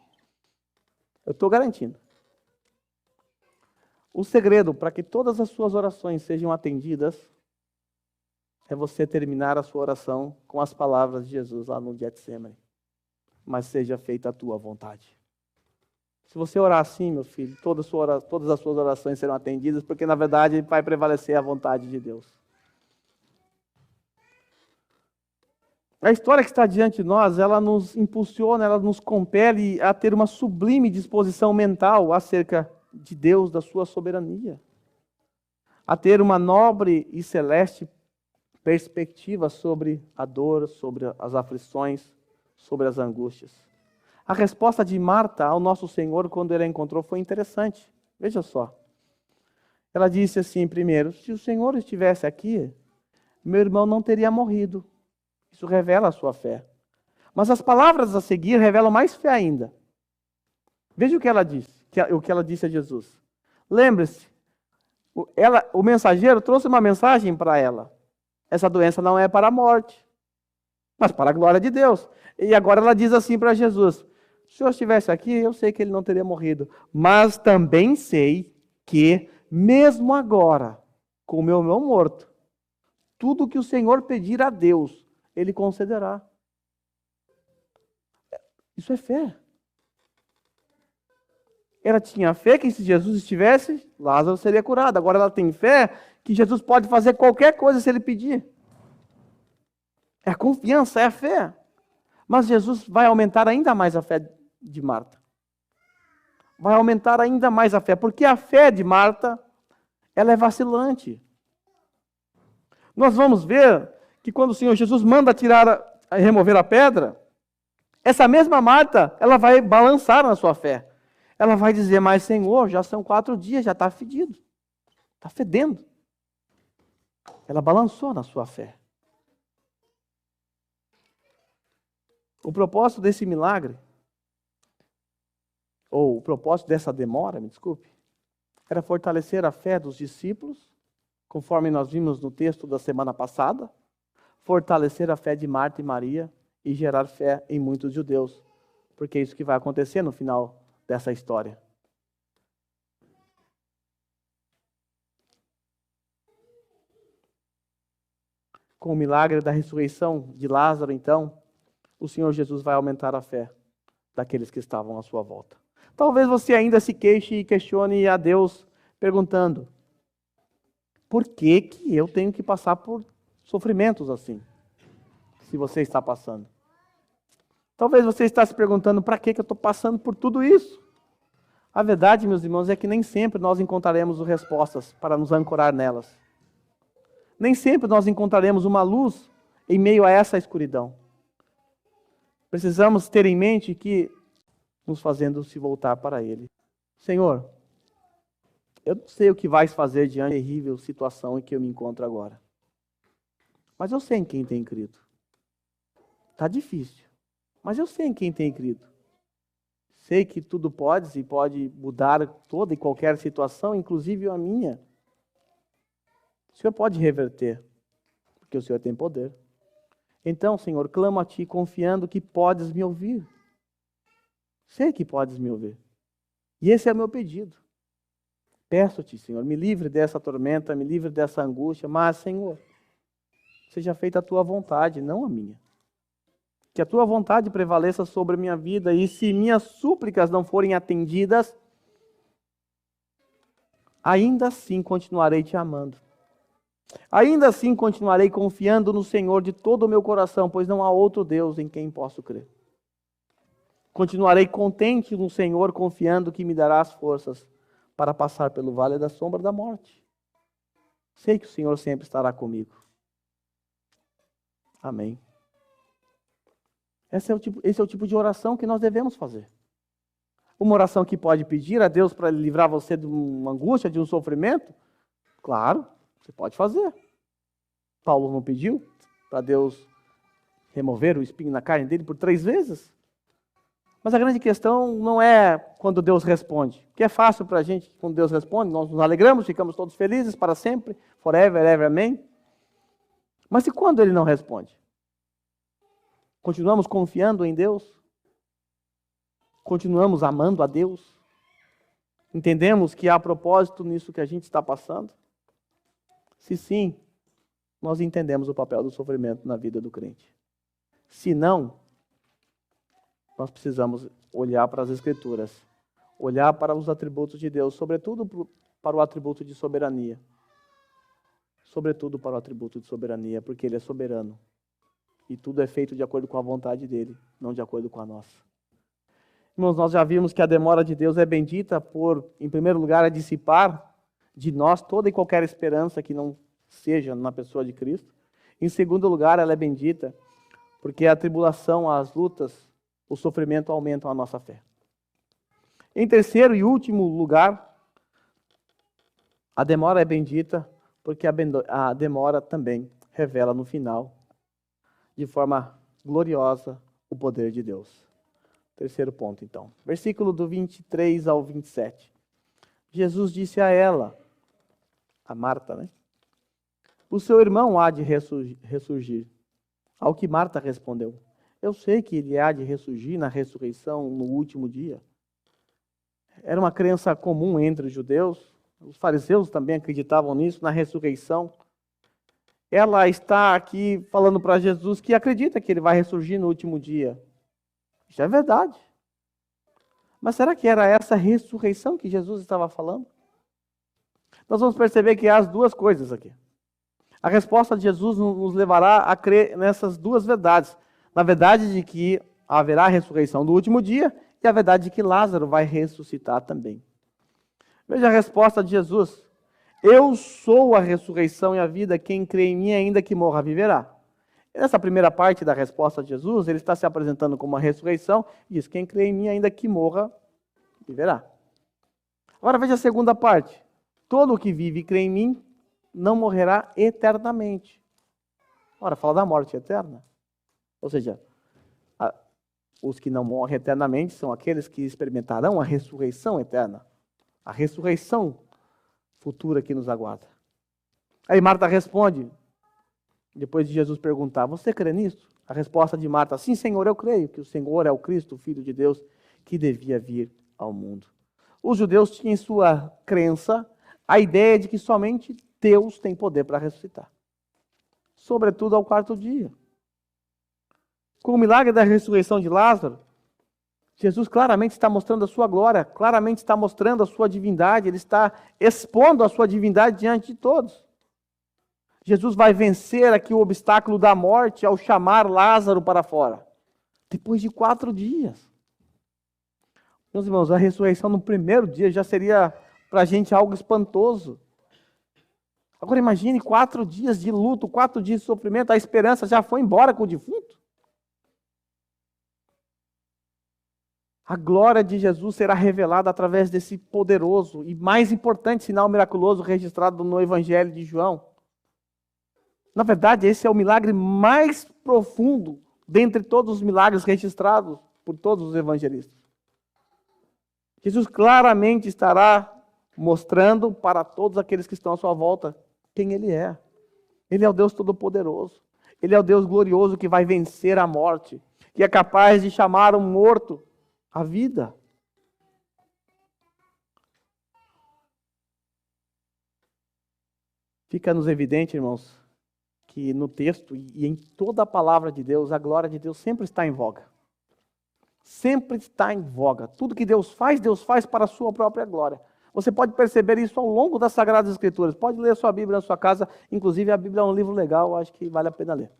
O segredo para que todas as suas orações sejam atendidas é você terminar a sua oração com as palavras de Jesus lá no Getsemane. Mas seja feita a tua vontade. Se você orar assim, meu filho, todas as suas orações serão atendidas, porque na verdade vai prevalecer a vontade de Deus. A história que está diante de nós, ela nos impulsiona, ela nos compele a ter uma sublime disposição mental acerca de Deus, da sua soberania. A ter uma nobre e celeste perspectiva sobre a dor, sobre as aflições, sobre as angústias. A resposta de Marta ao nosso Senhor, quando ele a encontrou, foi interessante. Veja só. Ela disse assim, primeiro, se o Senhor estivesse aqui, meu irmão não teria morrido. Isso revela a sua fé. Mas as palavras a seguir revelam mais fé ainda. Veja o que ela disse, o que ela disse a Jesus. Lembre-se, o mensageiro trouxe uma mensagem para ela. Essa doença não é para a morte, mas para a glória de Deus. E agora ela diz assim para Jesus, se o Senhor estivesse aqui, eu sei que ele não teria morrido. Mas também sei que, mesmo agora, com o meu irmão morto, tudo que o Senhor pedir a Deus, Ele concederá. Isso é fé. Ela tinha fé que se Jesus estivesse, Lázaro seria curado. Agora ela tem fé que Jesus pode fazer qualquer coisa se Ele pedir. É a confiança, é a fé. Mas Jesus vai aumentar ainda mais a fé de Marta. Vai aumentar ainda mais a fé, porque a fé de Marta, ela é vacilante. Nós vamos ver que quando o Senhor Jesus manda remover a pedra, essa mesma Marta, ela vai balançar na sua fé. Ela vai dizer, mas Senhor, já são 4 dias, já está fedido. Está fedendo. Ela balançou na sua fé. O propósito desse milagre, ou o propósito dessa demora, me desculpe, era fortalecer a fé dos discípulos, conforme nós vimos no texto da semana passada, fortalecer a fé de Marta e Maria e gerar fé em muitos judeus, porque é isso que vai acontecer no final dessa história. Com o milagre da ressurreição de Lázaro, então, o Senhor Jesus vai aumentar a fé daqueles que estavam à sua volta. Talvez você ainda se queixe e questione a Deus perguntando, por que que eu tenho que passar por sofrimentos assim? Se você está passando. Talvez você está se perguntando, para que eu estou passando por tudo isso? A verdade, meus irmãos, é que nem sempre nós encontraremos respostas para nos ancorar nelas. Nem sempre nós encontraremos uma luz em meio a essa escuridão. Precisamos ter em mente que nos fazendo se voltar para Ele. Senhor, eu não sei o que vais fazer diante da terrível situação em que eu me encontro agora. Mas eu sei em quem tem crido. Está difícil, mas eu sei em quem tem crido. Sei que tudo podes e pode mudar toda e qualquer situação, inclusive a minha. O Senhor pode reverter, porque o Senhor tem poder. Então, Senhor, clamo a Ti, confiando que podes me ouvir. Sei que podes me ouvir. E esse é o meu pedido. Peço-te, Senhor, me livre dessa tormenta, me livre dessa angústia, mas, Senhor, seja feita a Tua vontade, não a minha. que a tua vontade prevaleça sobre a minha vida, e se minhas súplicas não forem atendidas, ainda assim continuarei te amando. Ainda assim continuarei confiando no Senhor de todo o meu coração, pois não há outro Deus em quem posso crer. Continuarei contente no Senhor, confiando que me dará as forças para passar pelo vale da sombra da morte. Sei que o Senhor sempre estará comigo. Amém. Esse é o tipo de oração que nós devemos fazer. Uma oração que pode pedir a Deus para livrar você de uma angústia, de um sofrimento? Claro, você pode fazer. Paulo não pediu para Deus remover o espinho na carne dele por 3 vezes? Mas a grande questão não é quando Deus responde. Porque é fácil para a gente, quando Deus responde, nós nos alegramos, ficamos todos felizes para sempre, forever, ever, amém. Mas e quando Ele não responde? Continuamos confiando em Deus? Continuamos amando a Deus? Entendemos que há propósito nisso que a gente está passando? Se sim, nós entendemos o papel do sofrimento na vida do crente. Se não, nós precisamos olhar para as Escrituras, olhar para os atributos de Deus, sobretudo para o atributo de soberania. Sobretudo para o atributo de soberania, porque Ele é soberano. E tudo é feito de acordo com a vontade dEle, não de acordo com a nossa. Irmãos, nós já vimos que a demora de Deus é bendita por, em primeiro lugar, a dissipar de nós toda e qualquer esperança que não seja na pessoa de Cristo. Em segundo lugar, ela é bendita porque a tribulação, as lutas, o sofrimento aumentam a nossa fé. Em terceiro e último lugar, a demora é bendita porque a demora também revela no final, de forma gloriosa, o poder de Deus. Terceiro ponto, então. Versículo do 23 ao 27. Jesus disse a ela, a Marta, né? O seu irmão há de ressurgir. Ao que Marta respondeu, eu sei que ele há de ressurgir na ressurreição no último dia. Era uma crença comum entre os judeus. Os fariseus também acreditavam nisso, na ressurreição. Ela está aqui falando para Jesus que acredita que ele vai ressurgir no último dia. Isso é verdade. Mas será que era essa ressurreição que Jesus estava falando? Nós vamos perceber que há as duas coisas aqui. A resposta de Jesus nos levará a crer nessas duas verdades. Na verdade de que haverá a ressurreição do último dia e a verdade de que Lázaro vai ressuscitar também. Veja a resposta de Jesus. Eu sou a ressurreição e a vida, quem crê em mim, ainda que morra, viverá. Nessa primeira parte da resposta de Jesus, ele está se apresentando como a ressurreição e diz, quem crê em mim, ainda que morra, viverá. Agora veja a segunda parte. Todo o que vive e crê em mim, não morrerá eternamente. Ora, fala da morte eterna. Ou seja, os que não morrem eternamente são aqueles que experimentarão a ressurreição eterna. A ressurreição futura que nos aguarda. Aí Marta responde, depois de Jesus perguntar, você crê nisso? A resposta de Marta, sim, Senhor, eu creio que o Senhor é o Cristo, o Filho de Deus, que devia vir ao mundo. Os judeus tinham em sua crença a ideia de que somente Deus tem poder para ressuscitar. Sobretudo ao 4º dia. Com o milagre da ressurreição de Lázaro, Jesus claramente está mostrando a sua glória, claramente está mostrando a sua divindade, ele está expondo a sua divindade diante de todos. Jesus vai vencer aqui o obstáculo da morte ao chamar Lázaro para fora. Depois de 4 dias. Meus irmãos, a ressurreição no primeiro dia já seria para a gente algo espantoso. Agora imagine 4 dias de luto, 4 dias de sofrimento, a esperança já foi embora com o defunto. A glória de Jesus será revelada através desse poderoso e mais importante sinal miraculoso registrado no Evangelho de João. Na verdade, esse é o milagre mais profundo dentre todos os milagres registrados por todos os evangelistas. Jesus claramente estará mostrando para todos aqueles que estão à sua volta quem Ele é. Ele é o Deus Todo-Poderoso. Ele é o Deus glorioso que vai vencer a morte, que é capaz de chamar um morto à vida. Fica-nos evidente, irmãos, que no texto e em toda a palavra de Deus, a glória de Deus sempre está em voga. Sempre está em voga. Tudo que Deus faz para a sua própria glória. Você pode perceber isso ao longo das Sagradas Escrituras. Pode ler a sua Bíblia na sua casa. Inclusive, a Bíblia é um livro legal, acho que vale a pena ler.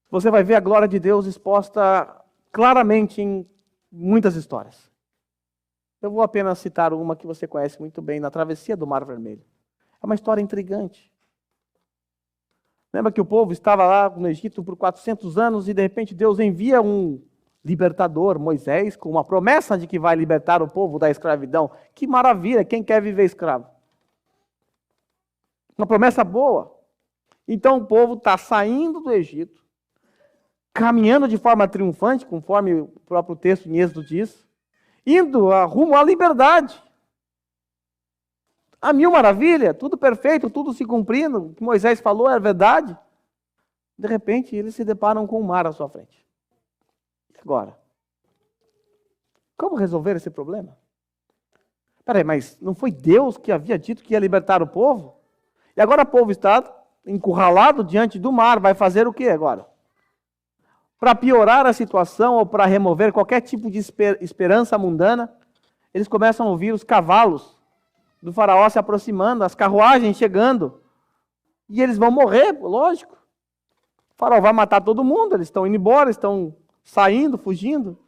Você vai ver a glória de Deus exposta claramente em muitas histórias. Eu vou apenas citar uma que você conhece muito bem, na travessia do Mar Vermelho. É uma história intrigante. Lembra que o povo estava lá no Egito por 400 anos e de repente Deus envia um libertador, Moisés, com uma promessa de que vai libertar o povo da escravidão. Que maravilha, quem quer viver escravo? Uma promessa boa. Então o povo está saindo do Egito, caminhando de forma triunfante, conforme o próprio texto em Êxodo diz, indo rumo à liberdade. A mil maravilha, tudo perfeito, tudo se cumprindo, o que Moisés falou é verdade. De repente, eles se deparam com o mar à sua frente. E agora? Como resolver esse problema? Peraí, mas não foi Deus que havia dito que ia libertar o povo? E agora o povo está encurralado diante do mar, vai fazer o que agora? Para piorar a situação ou para remover qualquer tipo de esperança mundana, eles começam a ouvir os cavalos do faraó se aproximando, as carruagens chegando, e eles vão morrer, lógico. O faraó vai matar todo mundo, eles estão indo embora, estão saindo, fugindo.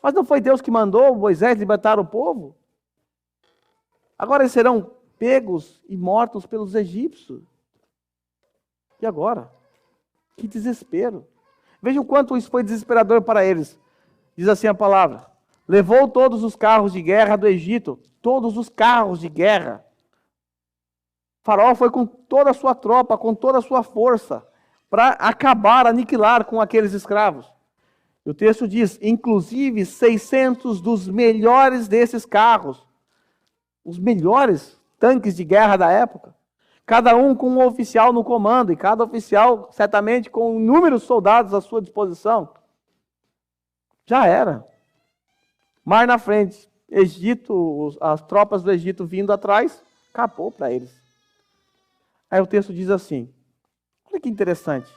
Mas não foi Deus que mandou Moisés libertar o povo? Agora eles serão pegos e mortos pelos egípcios. E agora? Que desespero. Veja o quanto isso foi desesperador para eles. Diz assim a palavra: levou todos os carros de guerra do Egito, todos os carros de guerra. O faraó foi com toda a sua tropa, com toda a sua força, para acabar, aniquilar com aqueles escravos. E o texto diz, inclusive 600 dos melhores desses carros, os melhores tanques de guerra da época, cada um com um oficial no comando, e cada oficial certamente com inúmeros soldados à sua disposição. Já era. Mar na frente, Egito, as tropas do Egito vindo atrás, acabou para eles. Aí o texto diz assim, olha que interessante.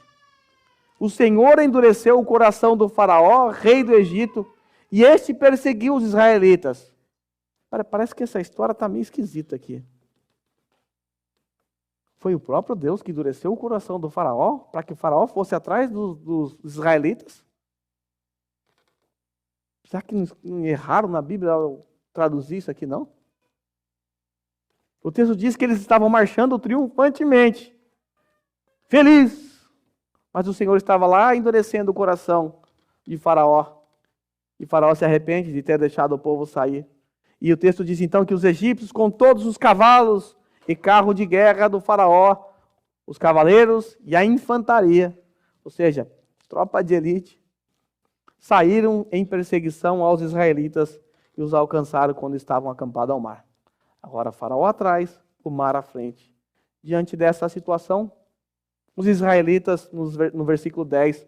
O Senhor endureceu o coração do faraó, rei do Egito, e este perseguiu os israelitas. Parece que essa história está meio esquisita aqui. Foi o próprio Deus que endureceu o coração do faraó, para que o faraó fosse atrás dos israelitas? Será que não erraram na Bíblia ao traduzir isso aqui, não? O texto diz que eles estavam marchando triunfantemente, felizes. Mas o Senhor estava lá endurecendo o coração de Faraó. E Faraó se arrepende de ter deixado o povo sair. E o texto diz então que os egípcios, com todos os cavalos e carro de guerra do Faraó, os cavaleiros e a infantaria, ou seja, tropa de elite, saíram em perseguição aos israelitas e os alcançaram quando estavam acampados ao mar. Agora Faraó atrás, o mar à frente. Diante dessa situação, os israelitas, no versículo 10,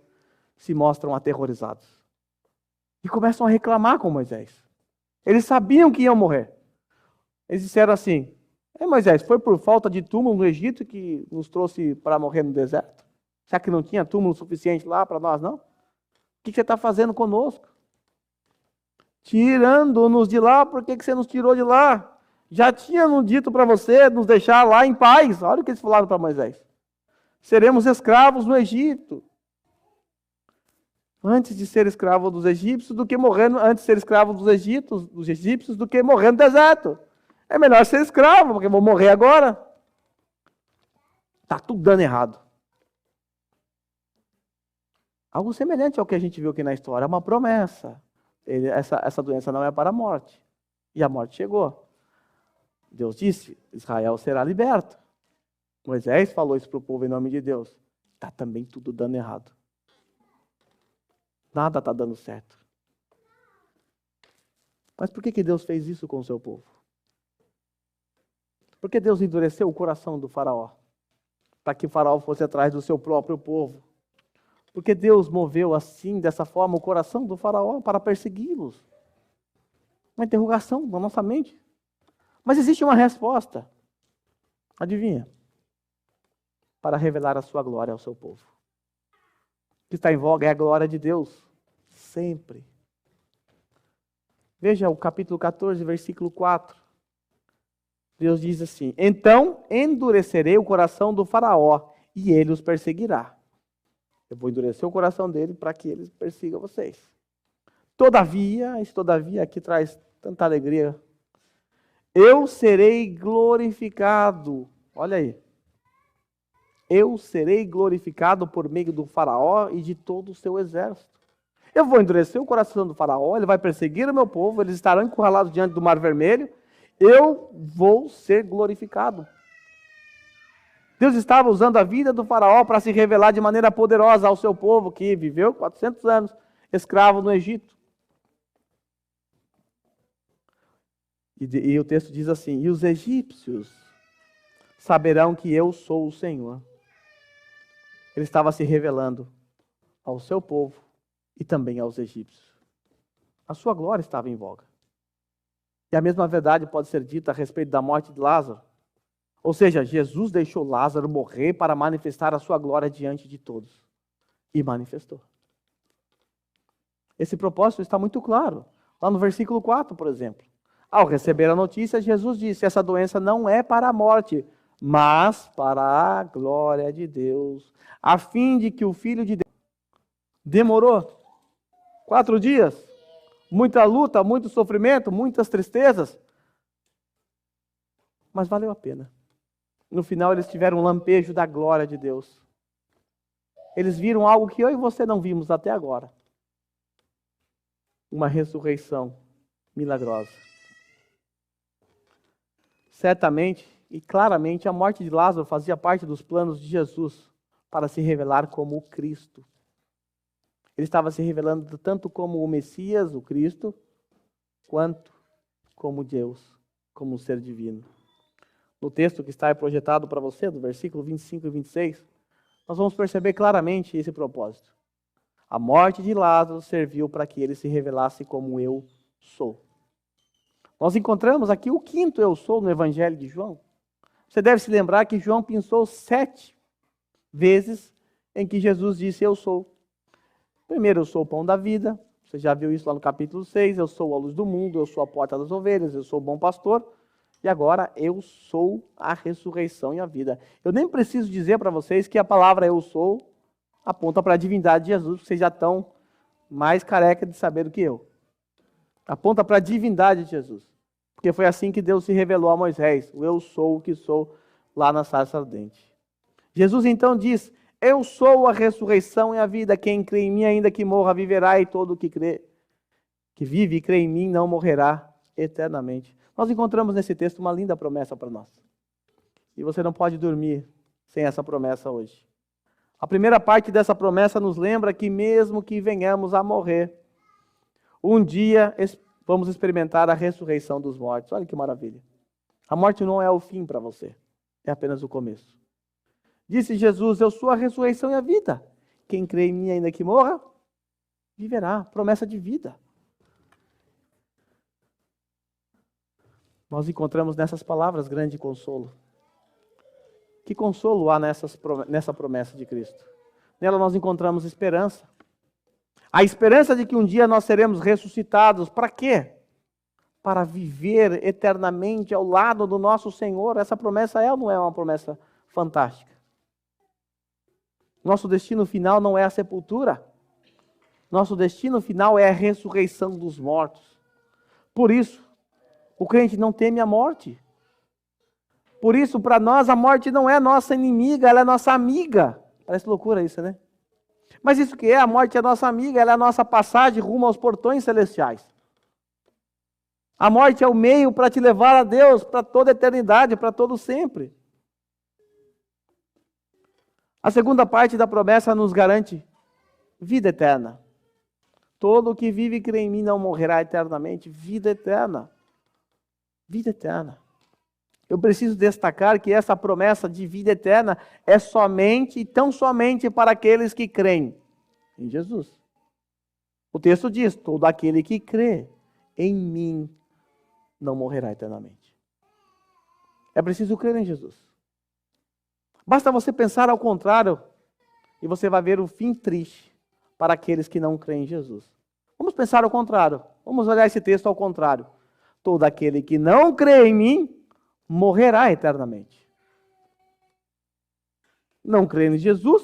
se mostram aterrorizados. E começam a reclamar com Moisés. Eles sabiam que iam morrer. Eles disseram assim, Moisés, foi por falta de túmulo no Egito que nos trouxe para morrer no deserto? Será que não tinha túmulo suficiente lá para nós, não? O que você está fazendo conosco? Tirando-nos de lá, por que você nos tirou de lá? Já tínhamos dito para você nos deixar lá em paz. Olha o que eles falaram para Moisés. Seremos escravos no Egito. Antes de ser escravo dos egípcios, do que morrer, antes de ser escravo dos egípcios, do que morrer no deserto. É melhor ser escravo, porque vou morrer agora. Está tudo dando errado. Algo semelhante ao que a gente viu aqui na história, é uma promessa. Essa doença não é para a morte. E a morte chegou. Deus disse, Israel será liberto. Moisés falou isso para o povo em nome de Deus. Está também tudo dando errado. Nada está dando certo. Mas por que Deus fez isso com o seu povo? Por que Deus endureceu o coração do faraó? Para que o faraó fosse atrás do seu próprio povo. Porque Deus moveu assim, dessa forma, o coração do faraó para persegui-los. Uma interrogação na nossa mente. Mas existe uma resposta. Adivinha? Para revelar a sua glória ao seu povo. O que está em voga é a glória de Deus, sempre. Veja o capítulo 14, versículo 4. Deus diz assim: então endurecerei o coração do faraó e ele os perseguirá. Eu vou endurecer o coração dele para que ele persiga vocês. Todavia, esse todavia aqui traz tanta alegria. Eu serei glorificado. Olha aí. Eu serei glorificado por meio do faraó e de todo o seu exército. Eu vou endurecer o coração do faraó, ele vai perseguir o meu povo, eles estarão encurralados diante do Mar Vermelho. Eu vou ser glorificado. Deus estava usando a vida do faraó para se revelar de maneira poderosa ao seu povo que viveu 400 anos escravo no Egito. E o texto diz assim: e os egípcios saberão que eu sou o Senhor. Ele estava se revelando ao seu povo e também aos egípcios. A sua glória estava em voga. E a mesma verdade pode ser dita a respeito da morte de Lázaro. Ou seja, Jesus deixou Lázaro morrer para manifestar a sua glória diante de todos. E manifestou. Esse propósito está muito claro. Lá no versículo 4, por exemplo. Ao receber a notícia, Jesus disse: essa doença não é para a morte, mas para a glória de Deus, a fim de que o Filho de Deus... Demorou 4 dias, muita luta, muito sofrimento, muitas tristezas, mas valeu a pena. No final eles tiveram um lampejo da glória de Deus. Eles viram algo que eu e você não vimos até agora. Uma ressurreição milagrosa. Certamente e claramente a morte de Lázaro fazia parte dos planos de Jesus para se revelar como o Cristo. Ele estava se revelando tanto como o Messias, o Cristo, quanto como Deus, como um ser divino. No texto que está projetado para você, do versículo 25 e 26, nós vamos perceber claramente esse propósito. A morte de Lázaro serviu para que ele se revelasse como eu sou. Nós encontramos aqui o 5º eu sou no Evangelho de João. Você deve se lembrar que João pensou 7 vezes em que Jesus disse eu sou. Primeiro, eu sou o pão da vida. Você já viu isso lá no capítulo 6. Eu sou a luz do mundo, eu sou a porta das ovelhas, eu sou o bom pastor. E agora, eu sou a ressurreição e a vida. Eu nem preciso dizer para vocês que a palavra eu sou aponta para a divindade de Jesus, porque vocês já estão mais careca de saber do que eu. Aponta para a divindade de Jesus. Porque foi assim que Deus se revelou a Moisés. O eu sou o que sou lá na sarça ardente. Jesus então diz: eu sou a ressurreição e a vida. Quem crê em mim, ainda que morra, viverá, e todo o que vive e crê em mim não morrerá eternamente. Nós encontramos nesse texto uma linda promessa para nós. E você não pode dormir sem essa promessa hoje. A primeira parte dessa promessa nos lembra que mesmo que venhamos a morrer, um dia vamos experimentar a ressurreição dos mortos. Olha que maravilha. A morte não é o fim para você, é apenas o começo. Disse Jesus: eu sou a ressurreição e a vida. Quem crê em mim, ainda que morra, viverá. Promessa de vida. Nós encontramos nessas palavras grande consolo. Que consolo há nessa promessa de Cristo? Nela nós encontramos esperança. A esperança de que um dia nós seremos ressuscitados. Para quê? Para viver eternamente ao lado do nosso Senhor. Essa promessa é ou não é uma promessa fantástica? Nosso destino final não é a sepultura. Nosso destino final é a ressurreição dos mortos. Por isso, o crente não teme a morte. Por isso, para nós, a morte não é nossa inimiga, ela é nossa amiga. Parece loucura isso, né? Mas isso que é, a morte é nossa amiga, ela é a nossa passagem rumo aos portões celestiais. A morte é o meio para te levar a Deus, para toda a eternidade, para todo sempre. A segunda parte da promessa nos garante vida eterna. Todo o que vive e crê em mim não morrerá eternamente. Vida eterna. Vida eterna. Eu preciso destacar que essa promessa de vida eterna é somente e tão somente para aqueles que creem em Jesus. O texto diz: todo aquele que crê em mim não morrerá eternamente. É preciso crer em Jesus. Basta você pensar ao contrário e você vai ver o fim triste para aqueles que não creem em Jesus. Vamos pensar ao contrário. Vamos olhar esse texto ao contrário. Todo aquele que não crê em mim morrerá eternamente. Não crer em Jesus,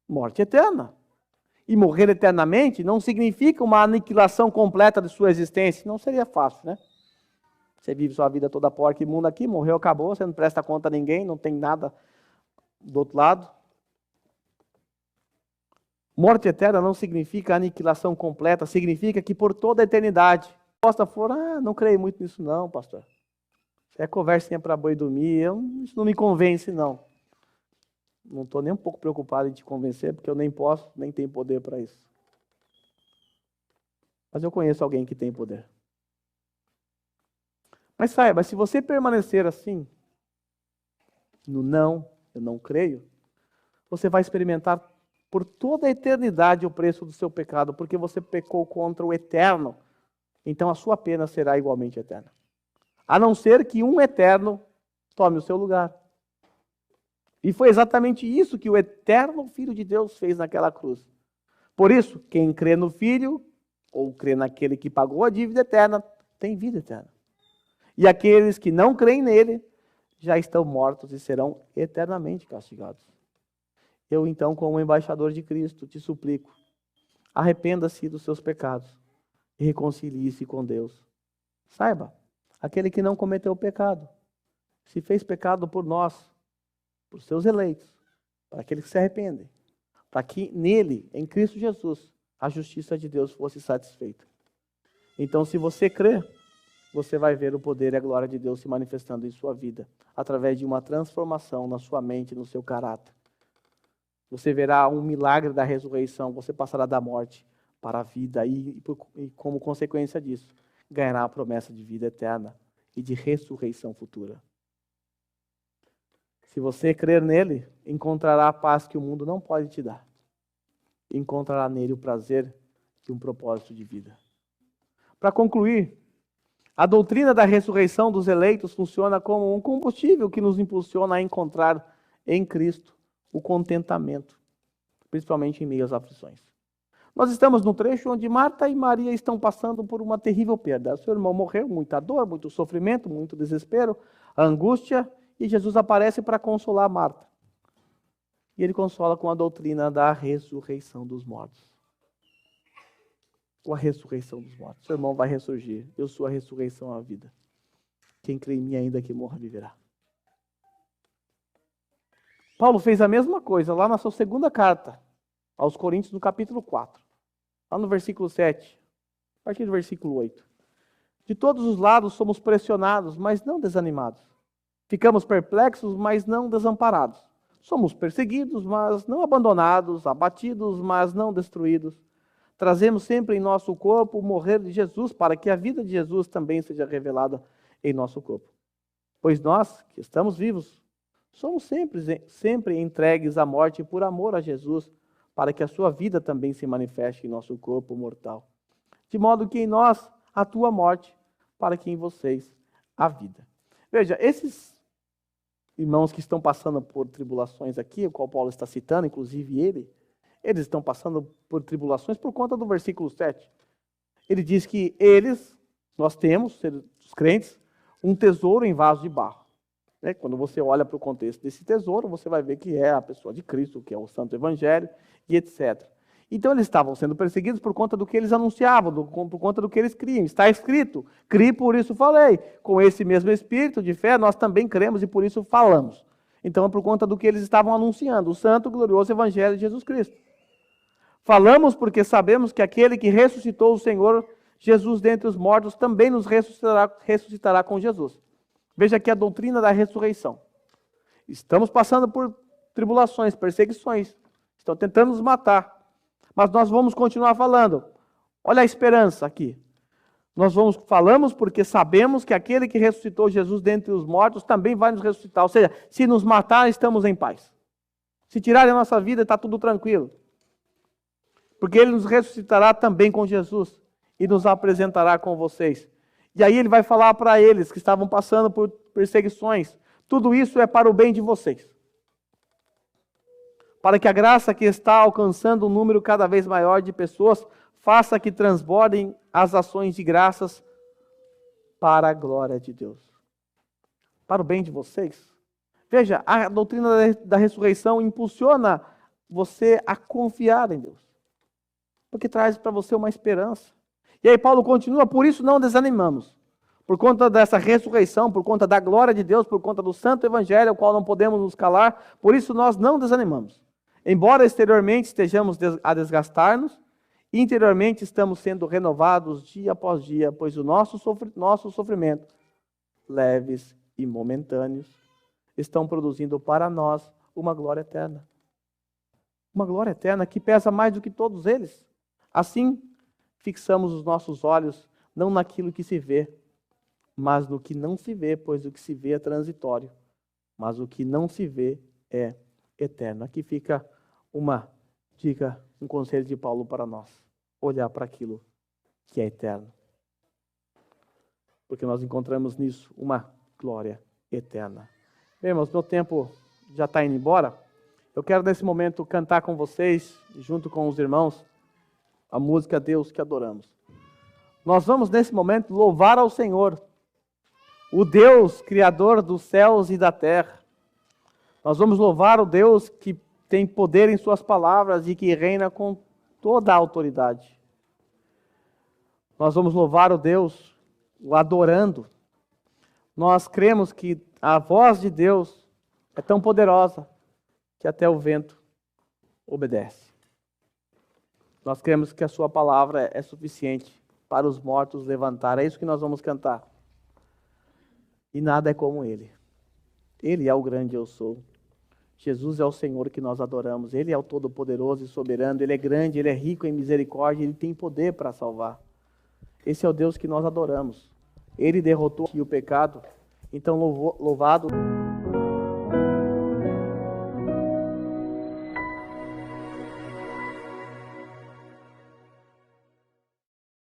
morte eterna. E morrer eternamente não significa uma aniquilação completa de sua existência. Não seria fácil, né? Você vive sua vida toda porca e imunda aqui, morreu, acabou, você não presta conta a ninguém, não tem nada do outro lado. Morte eterna não significa aniquilação completa, significa que por toda a eternidade. A resposta for, não creio muito nisso não, pastor. Isso é conversinha para boi dormir, isso não me convence não. Não estou nem um pouco preocupado em te convencer, porque eu nem posso, nem tenho poder para isso. Mas eu conheço alguém que tem poder. Mas saiba, se você permanecer assim, no não, eu não creio, você vai experimentar por toda a eternidade o preço do seu pecado, porque você pecou contra o eterno. Então a sua pena será igualmente eterna. A não ser que um eterno tome o seu lugar. E foi exatamente isso que o eterno Filho de Deus fez naquela cruz. Por isso, quem crê no Filho, ou crê naquele que pagou a dívida eterna, tem vida eterna. E aqueles que não creem nele, já estão mortos e serão eternamente castigados. Eu, então, como embaixador de Cristo, te suplico, arrependa-se dos seus pecados e reconcilie-se com Deus. Saiba, aquele que não cometeu pecado, se fez pecado por nós, por seus eleitos, para aqueles que se arrependem, para que nele, em Cristo Jesus, a justiça de Deus fosse satisfeita. Então, se você crê, você vai ver o poder e a glória de Deus se manifestando em sua vida, através de uma transformação na sua mente, no seu caráter. Você verá um milagre da ressurreição, você passará da morte para a vida e como consequência disso, ganhará a promessa de vida eterna e de ressurreição futura. Se você crer nele, encontrará a paz que o mundo não pode te dar. Encontrará nele o prazer e um propósito de vida. Para concluir, a doutrina da ressurreição dos eleitos funciona como um combustível que nos impulsiona a encontrar em Cristo o contentamento, principalmente em meio às aflições. Nós estamos no trecho onde Marta e Maria estão passando por uma terrível perda. Seu irmão morreu, muita dor, muito sofrimento, muito desespero, angústia, e Jesus aparece para consolar Marta. E ele consola com a doutrina da ressurreição dos mortos. Com a ressurreição dos mortos. Seu irmão vai ressurgir. Eu sou a ressurreição à vida. Quem crê em mim, ainda que morra, viverá. Paulo fez a mesma coisa lá na sua segunda carta, aos Coríntios, no capítulo 4. Lá no versículo 7, a partir do versículo 8. De todos os lados somos pressionados, mas não desanimados. Ficamos perplexos, mas não desamparados. Somos perseguidos, mas não abandonados, abatidos, mas não destruídos. Trazemos sempre em nosso corpo o morrer de Jesus, para que a vida de Jesus também seja revelada em nosso corpo. Pois nós, que estamos vivos, somos sempre entregues à morte por amor a Jesus, para que a sua vida também se manifeste em nosso corpo mortal. De modo que em nós atua a morte, para que em vocês a vida. Veja, esses irmãos que estão passando por tribulações aqui, o qual Paulo está citando, inclusive eles estão passando por tribulações por conta do versículo 7. Ele diz que nós temos, os crentes, um tesouro em vaso de barro. Quando você olha para o contexto desse tesouro, você vai ver que é a pessoa de Cristo, que é o Santo Evangelho, e etc. Então eles estavam sendo perseguidos por conta do que eles anunciavam, por conta do que eles criam. Está escrito, criei, por isso falei. Com esse mesmo espírito de fé, nós também cremos e por isso falamos. Então é por conta do que eles estavam anunciando, o santo, glorioso Evangelho de Jesus Cristo. Falamos porque sabemos que aquele que ressuscitou o Senhor Jesus dentre os mortos também nos ressuscitará com Jesus. Veja aqui a doutrina da ressurreição. Estamos passando por tribulações, perseguições. Estão tentando nos matar. Mas nós vamos continuar falando. Olha a esperança aqui. Falamos porque sabemos que aquele que ressuscitou Jesus dentre os mortos também vai nos ressuscitar. Ou seja, se nos matar, estamos em paz. Se tirarem a nossa vida, está tudo tranquilo. Porque ele nos ressuscitará também com Jesus e nos apresentará com vocês. E aí ele vai falar para eles que estavam passando por perseguições. Tudo isso é para o bem de vocês. para que a graça que está alcançando um número cada vez maior de pessoas faça que transbordem as ações de graças para a glória de Deus. Para o bem de vocês. Veja, a doutrina da ressurreição impulsiona você a confiar em Deus, porque traz para você uma esperança. E aí Paulo continua, por isso não desanimamos. Por conta dessa ressurreição, por conta da glória de Deus, por conta do santo evangelho, ao qual não podemos nos calar, por isso nós não desanimamos. Embora exteriormente estejamos a desgastar-nos, interiormente estamos sendo renovados dia após dia, pois o nosso sofrimento, leves e momentâneos, estão produzindo para nós uma glória eterna. Uma glória eterna que pesa mais do que todos eles. Assim, fixamos os nossos olhos não naquilo que se vê, mas no que não se vê, pois o que se vê é transitório, mas o que não se vê é eterno. Aqui fica uma dica, um conselho de Paulo para nós. Olhar para aquilo que é eterno. Porque nós encontramos nisso uma glória eterna. Bem, irmãos, meu tempo já está indo embora. Eu quero nesse momento cantar com vocês, junto com os irmãos, a música Deus que adoramos. Nós vamos nesse momento louvar ao Senhor, o Deus criador dos céus e da terra. Nós vamos louvar o Deus que tem poder em suas palavras e que reina com toda a autoridade. Nós vamos louvar o Deus, o adorando. Nós cremos que a voz de Deus é tão poderosa que até o vento obedece. Nós cremos que a sua palavra é suficiente para os mortos levantar. É isso que nós vamos cantar. E nada é como Ele. Ele é o grande eu sou. Jesus é o Senhor que nós adoramos. Ele é o Todo-Poderoso e Soberano. Ele é grande, Ele é rico em misericórdia. Ele tem poder para salvar. Esse é o Deus que nós adoramos. Ele derrotou o pecado. Então, louvado...